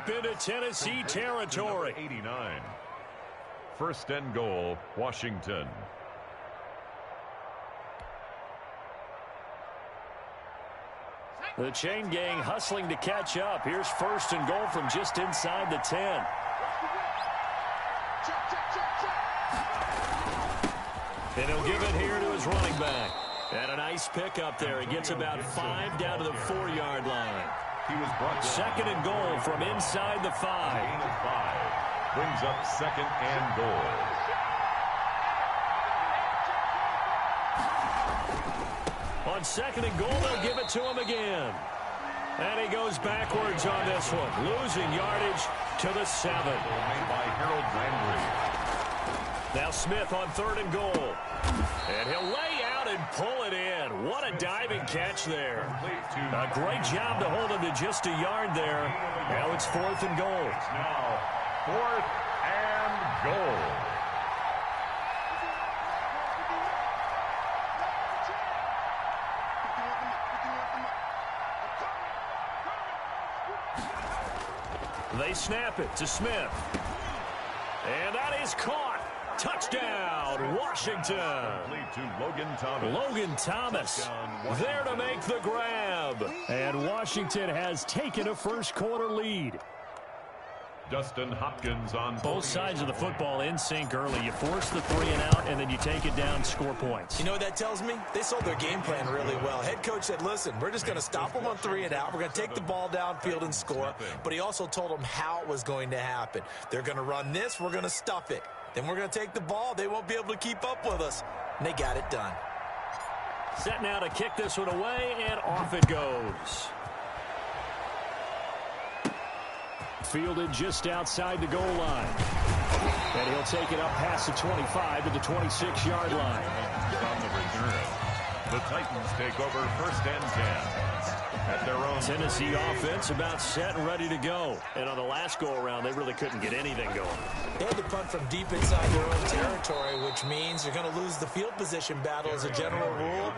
deep into Tennessee territory. 89. First and goal, Washington. The chain gang hustling to catch up. Here's first and goal from just inside the 10. And he'll give it here to his running back. And a nice pickup there. He gets about 5 down to the 4-yard line. He was brought down. Second and goal from inside the 5. Gain of 5. Brings up second and goal. On second and goal, they'll give it to him again. And he goes backwards on this one, losing yardage to the 7. Made by Harold Landry. Now Smith on third and goal. And he'll lay out and pull it in. What a diving catch there. A great job to hold him to just a yard there. Now it's fourth and goal. It's now fourth and goal. They snap it to Smith. And that is caught. Touchdown, Washington. To Logan Thomas. Logan Thomas there to make the grab. And Washington has taken a first quarter lead. Dustin Hopkins on both sides of the football in sync early. You force the 3 and out, and then you take it down, score points. You know what that tells me? They sold their game plan really well. Head coach said, listen, we're just going to stop them on 3 and out. We're going to take the ball downfield and score. But he also told them how it was going to happen. They're going to run this. We're going to stuff it. Then we're going to take the ball. They won't be able to keep up with us. And they got it done. Set now to kick this one away, and off it goes. Fielded just outside the goal line. And he'll take it up past the 25 to the 26-yard line. From the return, the Titans take over first and 10. At their own Tennessee offense about set and ready to go. And on the last go-around, they really couldn't get anything going. They had to punt from deep inside their own territory, which means you're going to lose the field position battle as a general rule.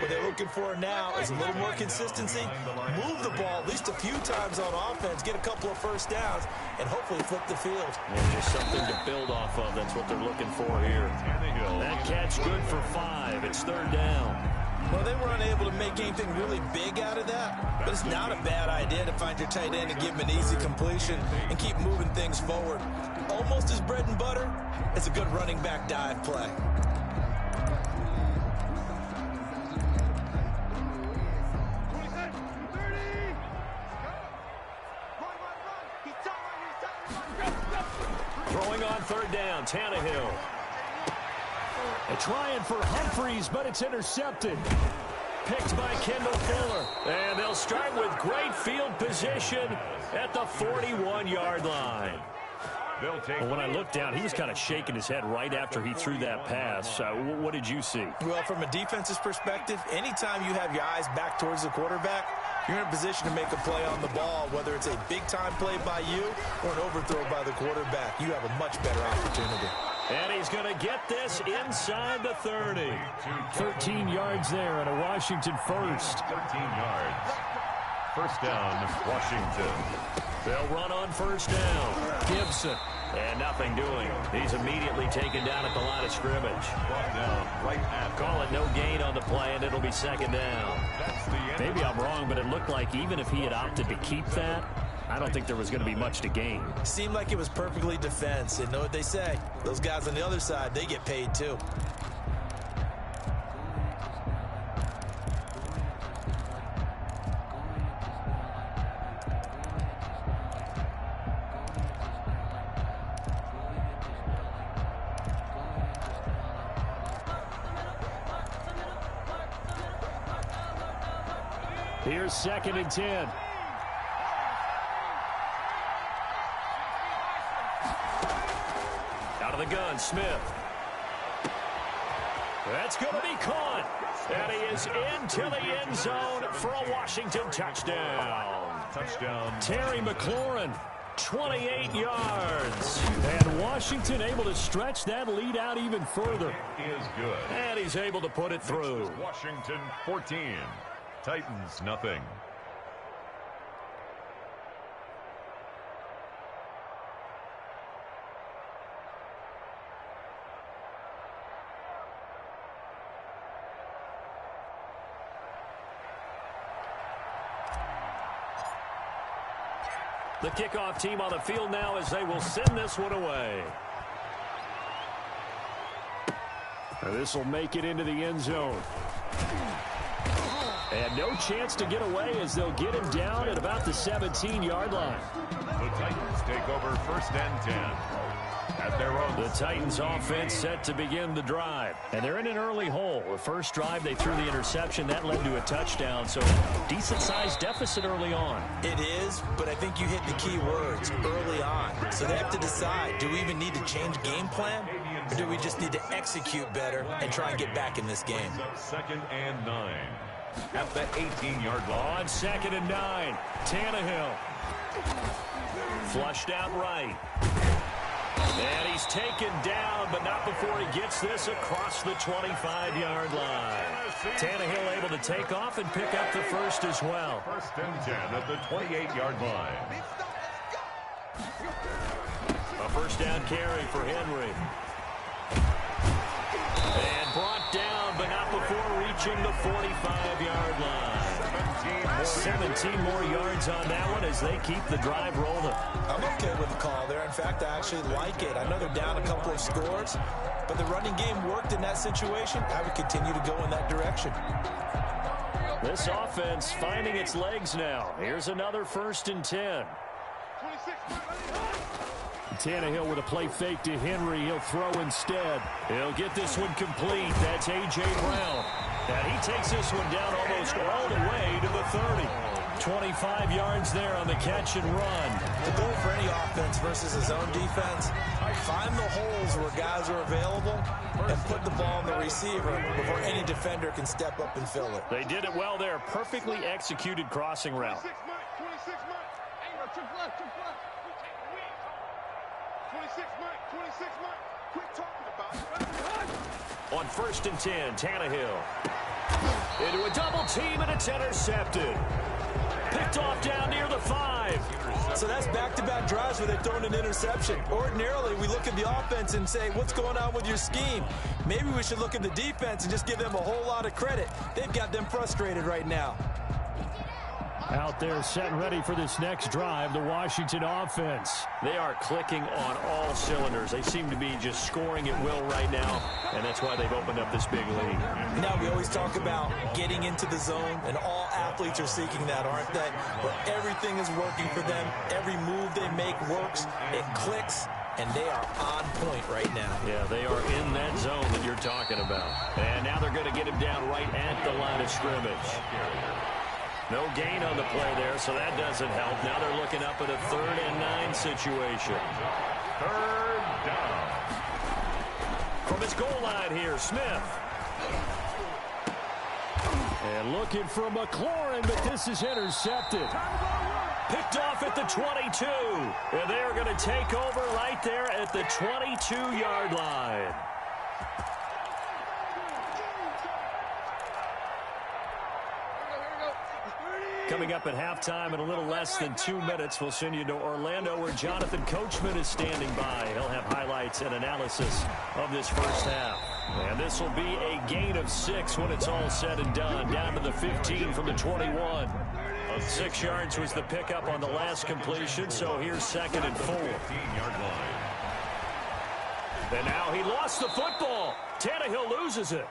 What they're looking for now is a little more consistency, move the ball at least a few times on offense, get a couple of first downs, and hopefully flip the field. And just something to build off of. That's what they're looking for here. That catch good for 5. It's third down. Well, they were unable to make anything really big out of that, but it's not a bad idea to find your tight end and give him an easy completion and keep moving things forward. Almost as bread and butter, it's a good running back dive play. Throwing on third down, Tannehill. Trying for Humphreys, but it's intercepted. Picked by Kendall Fuller. And they'll start with great field position at the 41-yard line. Well, when I looked down, he was kind of shaking his head right after he threw that pass. What did you see? Well, from a defense's perspective, anytime you have your eyes back towards the quarterback, you're in a position to make a play on the ball, whether it's a big-time play by you or an overthrow by the quarterback. You have a much better opportunity. And he's going to get this inside the 30. 13 yards there and a Washington first. 13 yards. First down, Washington. They'll run on first down. Gibson. And nothing doing. He's immediately taken down at the line of scrimmage. Brought down right at. Call it no gain on the play, and it'll be second down. That's the end. Maybe I'm wrong, but it looked like even if he had opted to keep that, I don't think there was going to be much to gain. Seemed like it was perfectly defense. And know what they say? Those guys on the other side, they get paid too. Here's second and 10. Out of the gun, Smith. That's going to be caught. And he is into the end zone for a Washington touchdown. Touchdown. Terry McLaurin, 28 yards. And Washington able to stretch that lead out even further. Is good. And he's able to put it through. Washington 14. Titans nothing. The kickoff team on the field now as they will send this one away. This will make it into the end zone. And no chance to get away as they'll get him down at about the 17-yard line. The Titans take over 1st and 10. At their own. The Titans offense set to begin the drive. And they're in an early hole. The first drive, they threw the interception. That led to a touchdown. So decent-sized deficit early on. It is, but I think you hit the key words, early on. So they have to decide, do we even need to change game plan? Or do we just need to execute better and try and get back in this game? 2nd and 9. At the 18-yard line. On 2nd and 9, Tannehill. Flushed out right. And he's taken down, but not before he gets this across the 25-yard line. Tannehill able to take off and pick up the first as well. 1st and 10 at the 28-yard line. A first down carry for Henry. And brought down, but not before reaching the 45-yard line. 17 more yards on that one as they keep the drive rolling. I'm okay with the call there. In fact, I actually like it. I know they're down a couple of scores, but the running game worked in that situation. I would continue to go in that direction. This offense finding its legs now. Here's another 1st and 10. Tannehill with a play fake to Henry. He'll throw instead. He'll get this one complete. That's A.J. Brown. And he takes this one down almost all the way to the 30. 25 yards there on the catch and run. The goal for any offense versus his own defense, find the holes where guys are available and put the ball on the receiver before any defender can step up and fill it. They did it well there. Perfectly executed crossing route. 26 Mike. Quit talking about it. On 1st and 10, Tannehill. Into a double team, and it's intercepted. Picked off down near the 5. So that's back-to-back drives where they've thrown an interception. Ordinarily, we look at the offense and say, what's going on with your scheme? Maybe we should look at the defense and just give them a whole lot of credit. They've got them frustrated right now. Out there set and ready for this next drive, the Washington offense. They are clicking on all cylinders. They seem to be just scoring at will right now, and that's why they've opened up this big lead. Now, we always talk about getting into the zone, and all athletes are seeking that, aren't they? Where everything is working for them. Every move they make works. It clicks, and they are on point right now. Yeah, they are in that zone that you're talking about. And now they're going to get him down right at the line of scrimmage. No gain on the play there, so that doesn't help. Now they're looking up at a 3rd and 9 situation. 3rd down. From his goal line here, Smith. And looking for McLaurin, but this is intercepted. Picked off at the 22. And they are going to take over right there at the 22-yard line. Coming up at halftime in a little less than 2 minutes, we'll send you to Orlando where Jonathan Coachman is standing by. He'll have highlights and analysis of this first half. And this will be a gain of 6 when it's all said and done. Down to the 15 from the 21. 6 yards was the pickup on the last completion, so here's 2nd and 4. 15-yard line. And now he lost the football. Tannehill loses it.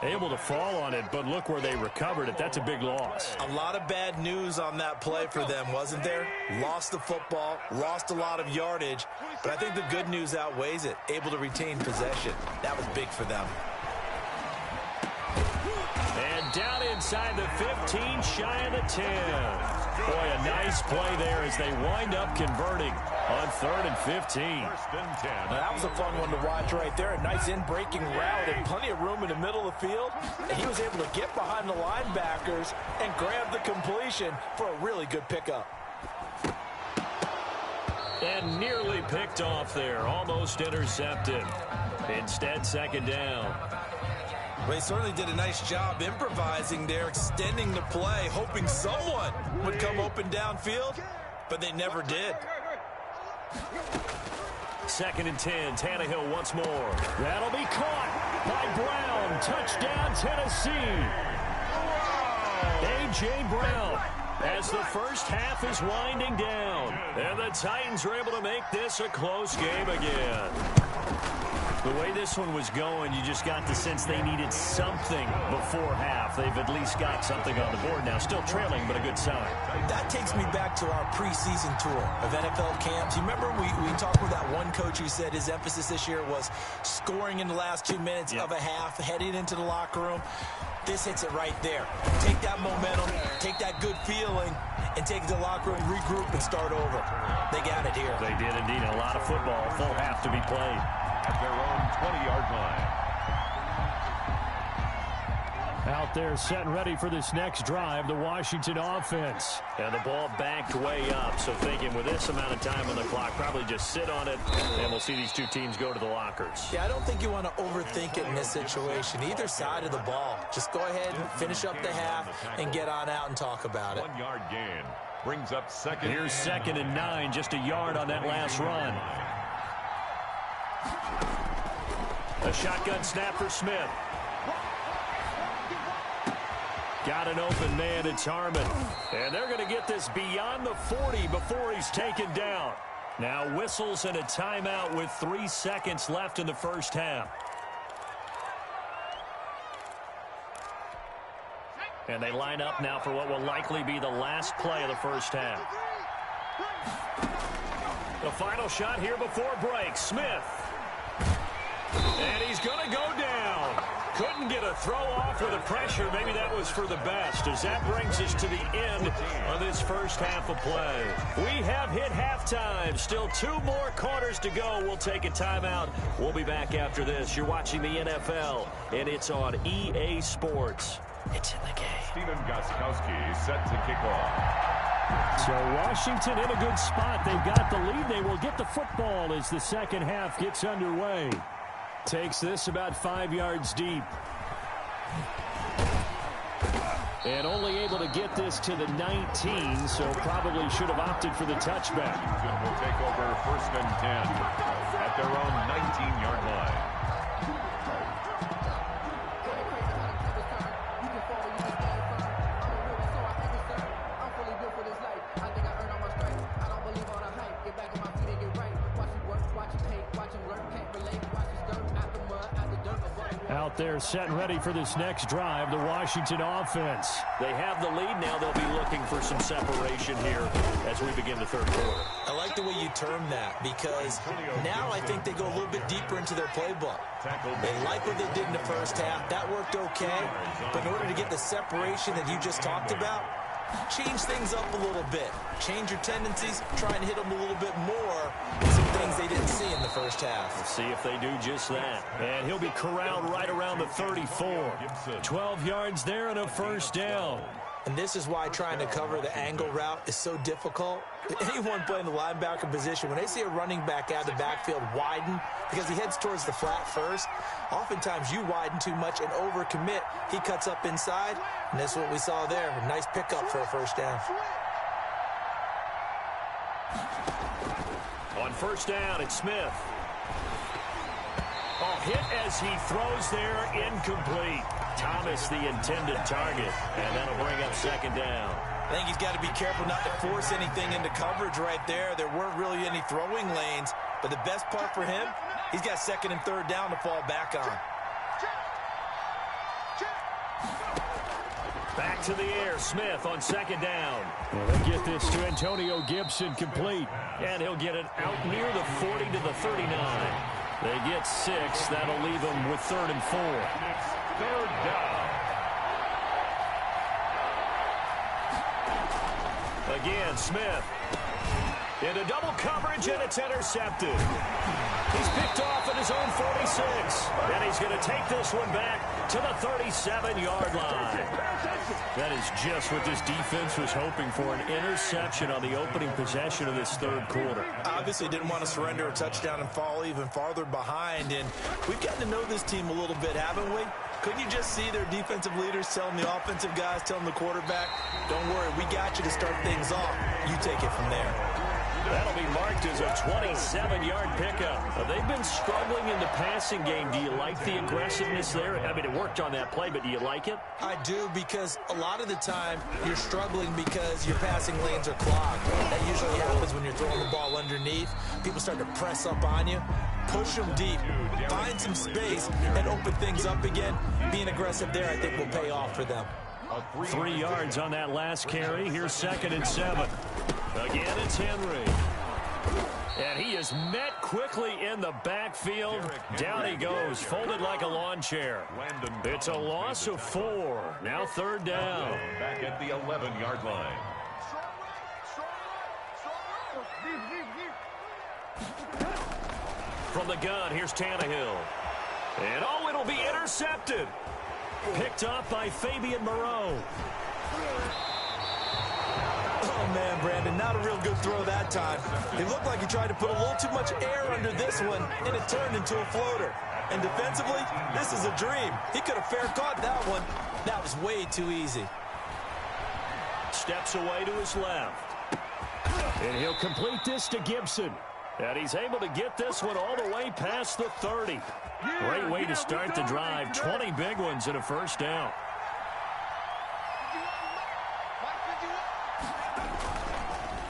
Able to fall on it, but look where they recovered it. That's a big loss. A lot of bad news on that play for them, wasn't there? Lost the football, lost a lot of yardage, but I think the good news outweighs it. Able to retain possession. That was big for them. And down inside the 15, shy of the 10. Boy, a nice play there as they wind up converting on 3rd and 15. 1st and 10. Now, that was a fun one to watch right there. A nice in-breaking route and plenty of room in the middle of the field. And he was able to get behind the linebackers and grab the completion for a really good pickup. And nearly picked off there. Almost intercepted. Instead, 2nd down. Well, he certainly did a nice job improvising there, extending the play, hoping someone would come open downfield, but they never did. 2nd and 10, Tannehill once more. That'll be caught by Brown. Touchdown, Tennessee. A.J. Brown. as the first half is winding down. And the Titans are able to make this a close game again. The way this one was going, you just got the sense they needed something before half. They've at least got something on the board now. Still trailing, but a good sign. That takes me back to our preseason tour of NFL camps. You remember we talked with that one coach who said his emphasis this year was scoring in the last 2 minutes of a half, heading into the locker room. This hits it right there. Take that momentum, take that good feeling, and take it to the locker room, regroup, and start over. They got it here. They did indeed. A lot of football, full half to be played. At their own 20-yard line. Out there set and ready for this next drive, the Washington offense. And the ball backed way up, so thinking with this amount of time on the clock, probably just sit on it, and we'll see these two teams go to the lockers. Yeah, I don't think you want to overthink it in this situation. Either side of the ball. Just go ahead and finish up the half and get on out and talk about it. 1-yard gain brings up second. Here's 2nd and 9, just a yard on that last run. A shotgun snap for Smith. Got an open man, it's Harmon. And they're going to get this beyond the 40 before he's taken down. Now whistles and a timeout with 3 seconds left in the first half. And they line up now for what will likely be the last play of the first half. The final shot here before break. Smith. And he's going to go down. Couldn't get a throw off with the pressure. Maybe that was for the best, as that brings us to the end of this first half of play. We have hit halftime. Still 2 more quarters to go. We'll take a timeout. We'll be back after this. You're watching the NFL, and it's on EA Sports. It's in the game. Steven Gostkowski set to kick off. So Washington in a good spot. They've got the lead. They will get the football as the second half gets underway. Takes this about 5 yards deep. And only able to get this to the 19, so probably should have opted for the touchback. Will take over 1st and 10 at their own 19-yard line. Out there set and ready for this next drive, the Washington offense. They have the lead now. They'll be looking for some separation here as we begin the third quarter. I like the way you term that, because now I think they go a little bit deeper into their playbook. They like what they did in the first half. That worked okay. But in order to get the separation that you just talked about, change things up a little bit. Change your tendencies, try and hit them a little bit more. Some things they didn't see in the first half. We'll see if they do just that. And he'll be corralled right around the 34. 12 yards there and a first down. And this is why trying to cover the angle route is so difficult. Anyone playing the linebacker position, when they see a running back out of the backfield widen, because he heads towards the flat first, oftentimes you widen too much and overcommit. He cuts up inside, and that's what we saw there. A nice pickup for a first down. On first down, it's Smith. Oh, hit as he throws there, incomplete. Thomas the intended target, and that'll bring up 2nd down. I think he's got to be careful not to force anything into coverage right there. There weren't really any throwing lanes, but the best part for him, he's got 2nd and 3rd down to fall back on. Back to the air, Smith on 2nd down. Well, they get this to Antonio Gibson complete, and he'll get it out near the 40 to the 39. They get 6. That'll leave them with 3rd and 4. 3rd down. Again, Smith. Into double coverage, and it's intercepted. He's picked off at his own 46. And he's going to take this one back to the 37-yard line. That is just what this defense was hoping for, an interception on the opening possession of this third quarter. Obviously didn't want to surrender a touchdown and fall even farther behind. And we've gotten to know this team a little bit, haven't we? Couldn't you just see their defensive leaders telling the offensive guys, telling the quarterback, don't worry, we got you to start things off. You take it from there. That'll be marked as a 27-yard pickup. They've been struggling in the passing game. Do you like the aggressiveness there? I mean, it worked on that play, but do you like it? I do, because a lot of the time you're struggling because your passing lanes are clogged. That usually happens when you're throwing the ball underneath. People start to press up on you. Push them deep. Find some space and open things up again. Being aggressive there, I think, will pay off for them. 3 yards on that last carry. Here's 2nd and 7. Again, it's Henry. And he is met quickly in the backfield. Down he goes, folded like a lawn chair. It's a loss of 4. Now 3rd down. Back at the 11-yard line. From the gun, here's Tannehill. And oh, it'll be intercepted. Picked up by Fabian Moreau. Oh, man, Brandon, not a real good throw that time. It looked like he tried to put a little too much air under this one, and it turned into a floater. And defensively, this is a dream. He could have fair caught that one. That was way too easy. Steps away to his left. And he'll complete this to Gibson. And he's able to get this one all the way past the 30. Great way to start the drive. 20 big ones and a first down.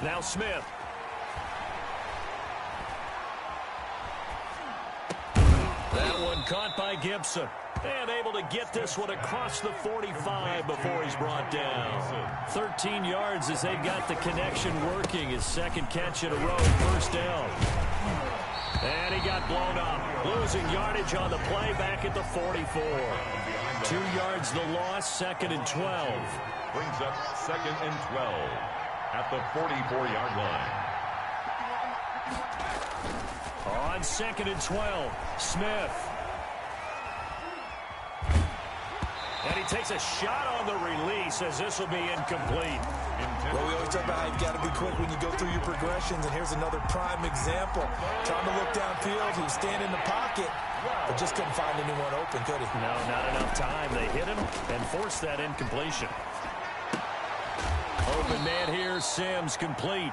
Now Smith. That one caught by Gibson. And able to get this one across the 45 before he's brought down. 13 yards as they've got the connection working. His second catch in a row, first down. And he got blown up. Losing yardage on the play back at the 44. 2 yards the loss, 2nd and 12. Brings up 2nd and 12 at the 44-yard line. On 2nd and 12, Smith. And he takes a shot on the release as this will be incomplete. Well, we always talk about how you've got to be quick when you go through your progressions, and here's another prime example. Trying to look downfield, he was standing in the pocket, but just couldn't find anyone open, could he? No, not enough time. They hit him and forced that incompletion. Open man here, Sims complete.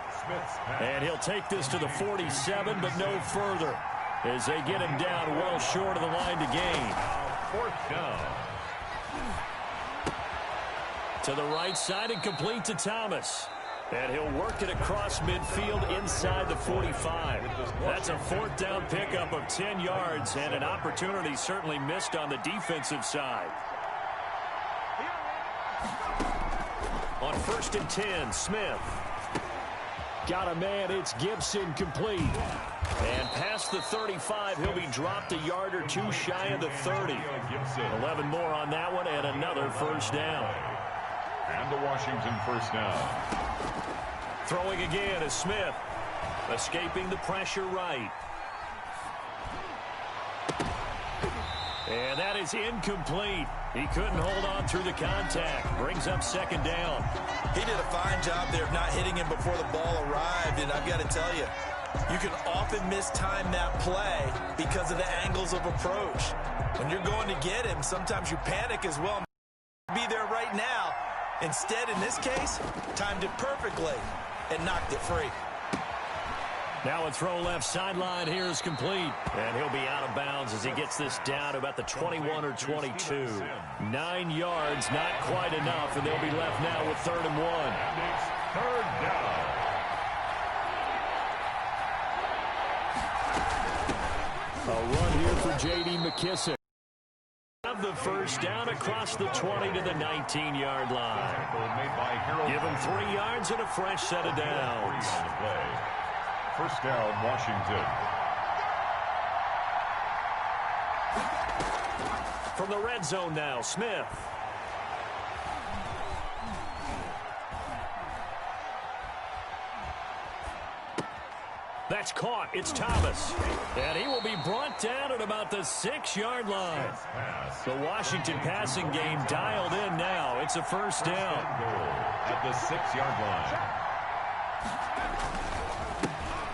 And he'll take this to the 47, but no further, as they get him down well short of the line to gain. 4th down. To the right side and complete to Thomas. And he'll work it across midfield inside the 45. That's a 4th down pickup of 10 yards and an opportunity certainly missed on the defensive side. On 1st and 10, Smith. Got a man, it's Gibson complete. And past the 35, he'll be dropped a yard or two shy of the 30. 11 more on that one and another first down. And the Washington first down. Throwing again is Smith. Escaping the pressure right. And that is incomplete. He couldn't hold on through the contact. Brings up 2nd down. He did a fine job there of not hitting him before the ball arrived, and I've got to tell you, you can often mistime that play because of the angles of approach. When you're going to get him, sometimes you panic as well. Be there right now. Instead, in this case, timed it perfectly and knocked it free. Now a throw left sideline here is complete. And he'll be out of bounds as he gets this down to about the 21 or 22. 9 yards, not quite enough, and they'll be left now with 3rd and 1. And it's 3rd down. A run here for J.D. McKissick. Have the first down across the 20 to the 19-yard line. Give him 3 yards and a fresh set of downs. First down, Washington. From the red zone now, Smith. That's caught. It's Thomas. And he will be brought down at about the 6-yard line. The Washington passing game dialed in now. It's a first down. At the 6-yard line.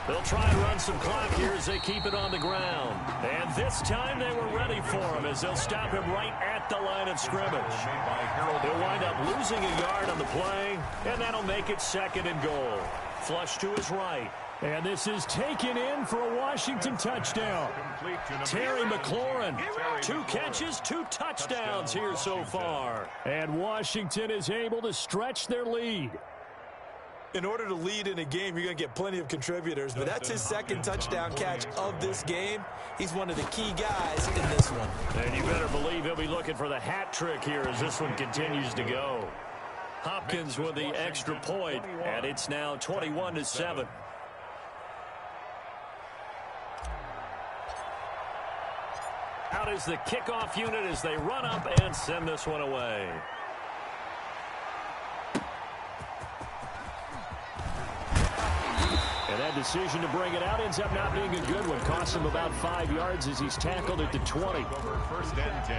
They'll try and run some clock here as they keep it on the ground. And this time they were ready for him as they'll stop him right at the line of scrimmage. He'll wind up losing a yard on the play, and that'll make it 2nd and goal. Flush to his right. And this is taken in for a Washington touchdown. Terry McLaurin, 2 catches, 2 touchdowns here so far. And Washington is able to stretch their lead. In order to lead in a game, you're going to get plenty of contributors, but that's his 2nd touchdown catch of this game. He's one of the key guys in this one. And you better believe he'll be looking for the hat trick here as this one continues to go. Hopkins with the extra point, and it's now 21-7. Out is the kickoff unit as they run up and send this one away. And that decision to bring it out ends up not being a good one. Costs him about 5 yards as he's tackled at the 20. First and 10.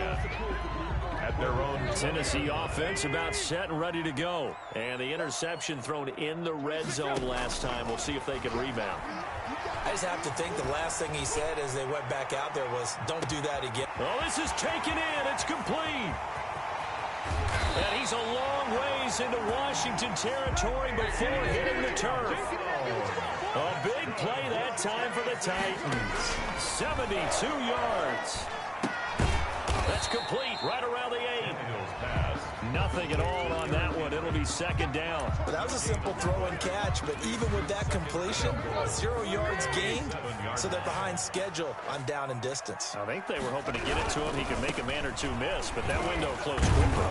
At their own Tennessee offense about set and ready to go. And the interception thrown in the red zone last time. We'll see if they can rebound. I just have to think the last thing he said as they went back out there was, don't do that again. Oh, this is taken in. It's complete. And he's a long ways into Washington territory before hitting the turf. A big play that time for the Titans. 72 yards. That's complete right around the 8. Nothing at all on that one. It'll be 2nd down. But that was a simple throw and catch, but even with that completion, 0 yards gained, so they're behind schedule on down and distance. I think they were hoping to get it to him. He could make a man or two miss, but that window closed quickly.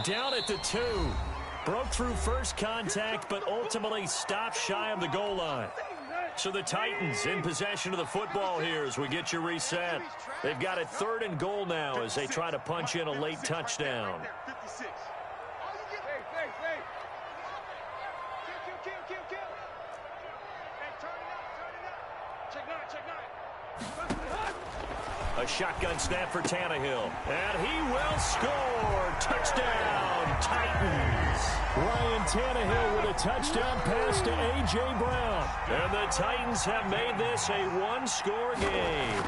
Down at the 2. Broke through first contact, but ultimately stopped shy of the goal line. So the Titans in possession of the football here as we get you reset. They've got it 3rd and goal now as they try to punch in a late touchdown. A shotgun snap for Tannehill. And he will score. Touchdown, Titans. Ryan Tannehill with a touchdown pass to A.J. Brown. And the Titans have made this a 1-score game.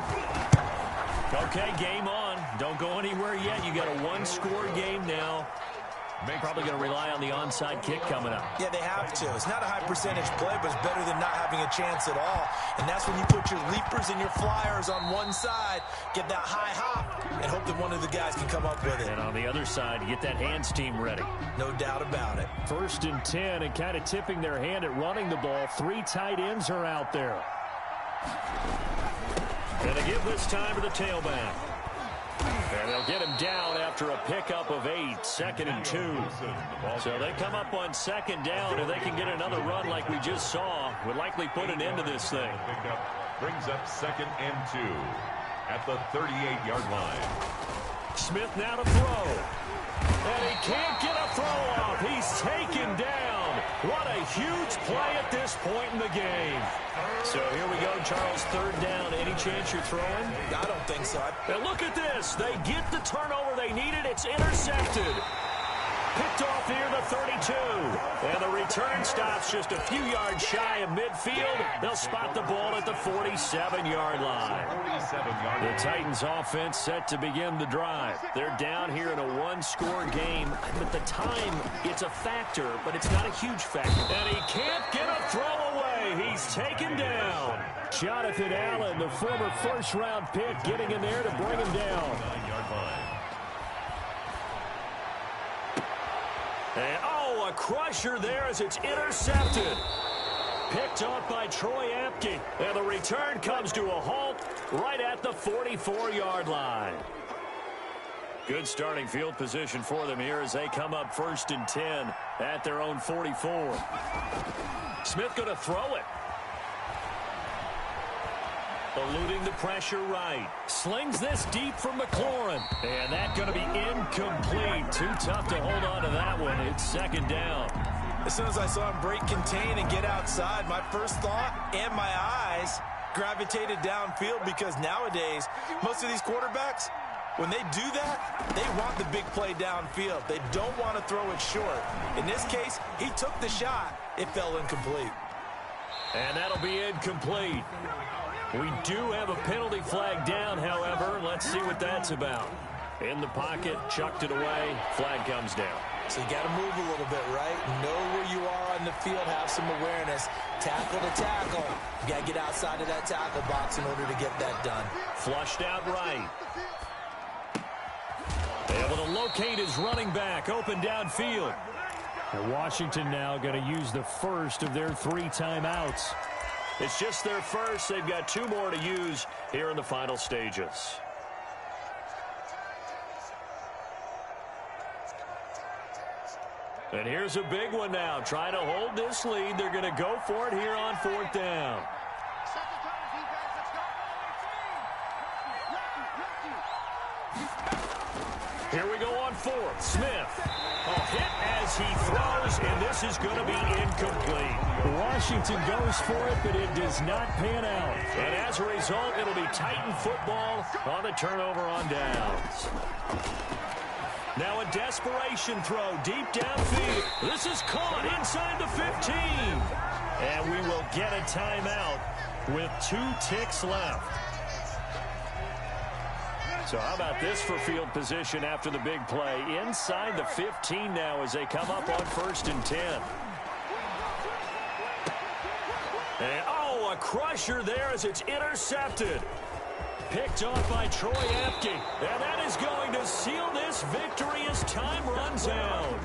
Okay, game on. Don't go anywhere yet. You got a 1-score game now. Probably going to rely on the onside kick coming up. Yeah, they have to. It's not a high percentage play, but it's better than not having a chance at all. And that's when you put your leapers and your flyers on one side, get that high hop, and hope that one of the guys can come up with it. And on the other side, get that hands team ready. No doubt about it. 1st and 10, and kind of tipping their hand at running the ball. 3 tight ends are out there. And they give this time to the tailback. And they'll get him down after a pickup of 8, 2nd and 2. So they come up on 2nd down, and they can get another run like we just saw. Would likely put an end to this thing. brings up 2nd and 2 at the 38-yard line. Smith now to throw. And he can't get a throw off. He's taken down. What a huge play at this point in the game. So here we go, Charles, 3rd down. Any chance you're throwing? I don't think so. And look at this. They get the turnover they needed. It's intercepted. Picked off near the 32. And the return stops just a few yards shy of midfield. They'll spot the ball at the 47-yard line. The Titans offense set to begin the drive. They're down here in a one-score game. But the time, it's a factor, but it's not a huge factor. And he can't get a throw away. He's taken down. Jonathan Allen, the former first-round pick, getting in there to bring him down. 9-yard line. And, oh, a crusher there as it's intercepted. Picked off by Troy Apke. And the return comes to a halt right at the 44-yard line. Good starting field position for them here as they come up 1st and 10 at their own 44. Smith going to throw it. Eluding the pressure right. Slings this deep from McLaurin. And that's going to be incomplete. Too tough to hold on to that one. It's 2nd down. As soon as I saw him break contain and get outside, my first thought and my eyes gravitated downfield, because nowadays, most of these quarterbacks, when they do that, they want the big play downfield. They don't want to throw it short. In this case, he took the shot. It fell incomplete. And that'll be incomplete. We do have a penalty flag down, however. Let's see what that's about. In the pocket, chucked it away. Flag comes down. So you got to move a little bit, right? Know where you are on the field, have some awareness. Tackle to tackle. You got to get outside of that tackle box in order to get that done. Flushed out right. Able to locate his running back, open downfield. And Washington now going to use the first of their 3 timeouts. It's just their first. They've got 2 more to use here in the final stages. And here's a big one now. Trying to hold this lead. They're going to go for it here on 4th down. Here we go on 4th. Smith. Hit as he throws, and this is going to be incomplete. Washington goes for it, but it does not pan out. And as a result, it'll be Titan football on the turnover on downs. Now a desperation throw deep downfield. This is caught inside the 15. And we will get a timeout with 2 ticks left. So how about this for field position after the big play? Inside the 15 now as they come up on 1st and 10. And, a crusher there as it's intercepted. Picked off by Troy Apke. And that is going to seal this victory as time runs out.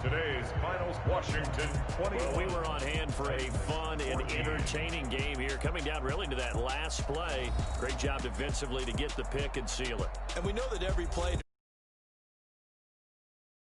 Today's finals, Washington 20. Well, we were on hand for a fun and entertaining game here. Coming down really to that last play. Great job defensively to get the pick and seal it. And we know that every play